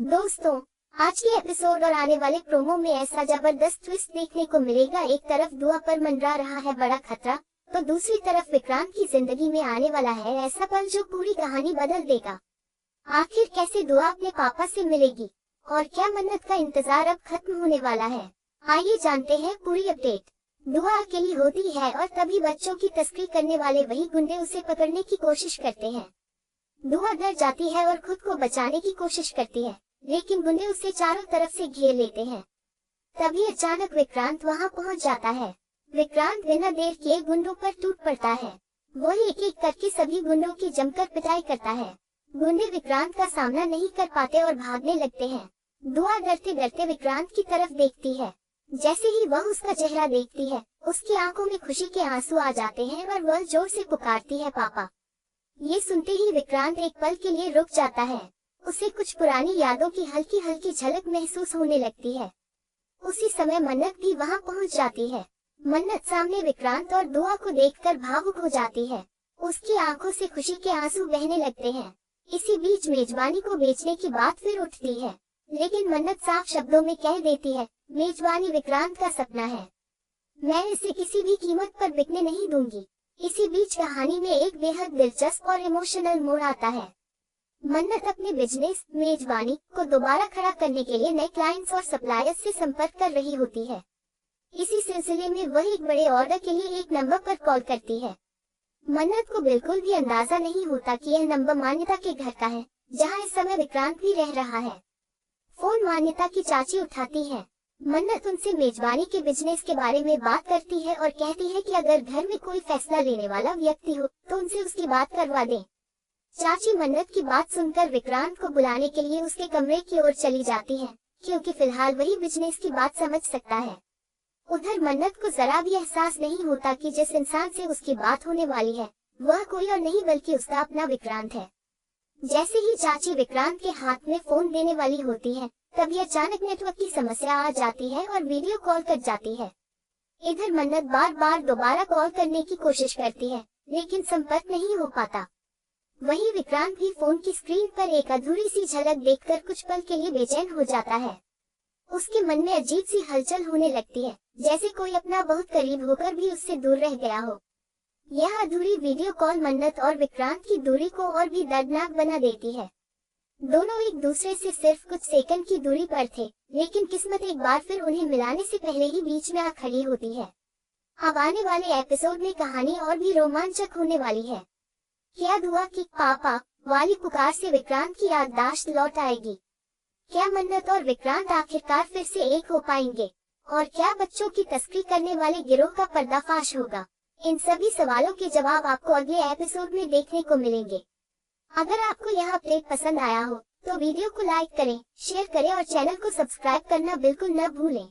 दोस्तों, आज के एपिसोड और आने वाले प्रोमो में ऐसा जबरदस्त ट्विस्ट देखने को मिलेगा। एक तरफ दुआ पर मंडरा रहा है बड़ा खतरा, तो दूसरी तरफ विक्रांत की जिंदगी में आने वाला है ऐसा पल जो पूरी कहानी बदल देगा। आखिर कैसे दुआ अपने पापा से मिलेगी और क्या मन्नत का इंतजार अब खत्म होने वाला है? आइए जानते हैं पूरी अपडेट। दुआ अकेली होती है और तभी बच्चों की तस्करी करने वाले वही गुंडे उसे पकड़ने की कोशिश करते हैं। दुआ डर जाती है और खुद को बचाने की कोशिश करती है, लेकिन गुंडे उसे चारों तरफ से घेर लेते हैं। तभी अचानक विक्रांत वहां पहुंच जाता है। विक्रांत बिना देर किए गुंडों पर टूट पड़ता है। वो एक एक करके सभी गुंडों की जमकर पिटाई करता है। गुंडे विक्रांत का सामना नहीं कर पाते और भागने लगते हैं। दुआ डरते डरते विक्रांत की तरफ देखती है। जैसे ही वह उसका चेहरा देखती है, उसकी आंखों में खुशी के आंसू आ जाते हैं और वह जोर से पुकारती है, पापा। ये सुनते ही विक्रांत एक पल के लिए रुक जाता है। उसे कुछ पुरानी यादों की हल्की हल्की झलक महसूस होने लगती है। उसी समय मन्नत भी वहां पहुंच जाती है। मन्नत सामने विक्रांत और दुआ को देखकर भावुक हो जाती है। उसकी आंखों से खुशी के आंसू बहने लगते हैं। इसी बीच मेजबानी को बेचने की बात फिर उठती है, लेकिन मन्नत साफ शब्दों में कह देती है, मेजबानी विक्रांत का सपना है, मैं इसे किसी भी कीमत पर बिकने नहीं दूंगी। इसी बीच कहानी में एक बेहद दिलचस्प और इमोशनल मोड़ आता है। मन्नत अपने बिजनेस मेजबानी को दोबारा खड़ा करने के लिए नए क्लाइंट्स और सप्लायर्स से संपर्क कर रही होती है। इसी सिलसिले में वह एक बड़े ऑर्डर के लिए एक नंबर पर कॉल करती है। मन्नत को बिल्कुल भी अंदाजा नहीं होता कि यह नंबर मान्यता के घर का है, जहां इस समय विक्रांत भी रह रहा है। फोन मान्यता की चाची उठाती है। मन्नत उनसे मेजबानी के बिजनेस के बारे में बात करती है और कहती है कि अगर घर में कोई फैसला लेने वाला व्यक्ति हो तो उनसे उसकी बात करवा दें। चाची मन्नत की बात सुनकर विक्रांत को बुलाने के लिए उसके कमरे की ओर चली जाती है, क्योंकि फिलहाल वही बिजनेस की बात समझ सकता है। उधर मन्नत को जरा भी एहसास नहीं होता कि जिस इंसान से उसकी बात होने वाली है वह कोई और नहीं बल्कि उसका अपना विक्रांत है। जैसे ही चाची विक्रांत के हाथ में फोन देने वाली होती है, तभी अचानक नेटवर्क की समस्या आ जाती है और वीडियो कॉल कट जाती है। इधर मन्नत बार बार दोबारा कॉल करने की कोशिश करती है, लेकिन संपर्क नहीं हो पाता। वहीं विक्रांत भी फोन की स्क्रीन पर एक अधूरी सी झलक देखकर कुछ पल के लिए बेचैन हो जाता है। उसके मन में अजीब सी हलचल होने लगती है, जैसे कोई अपना बहुत करीब होकर भी उससे दूर रह गया हो। यह अधूरी वीडियो कॉल मन्नत और विक्रांत की दूरी को और भी दर्दनाक बना देती है। दोनों एक दूसरे से सिर्फ कुछ सेकंड की दूरी पर थे, लेकिन किस्मत एक बार फिर उन्हें मिलाने से पहले ही बीच में आ खड़ी होती है। अब आने वाले एपिसोड में कहानी और भी रोमांचक होने वाली है। क्या दुआ की पापा वाली पुकार से विक्रांत की याददाश्त लौट आएगी? क्या मन्नत और विक्रांत आखिरकार फिर से एक हो पाएंगे? और क्या बच्चों की तस्करी करने वाले गिरोह का पर्दाफाश होगा? इन सभी सवालों के जवाब आपको अगले एपिसोड में देखने को मिलेंगे। अगर आपको यह अपडेट पसंद आया हो तो वीडियो को लाइक करें, शेयर करें और चैनल को सब्सक्राइब करना बिल्कुल न भूलें।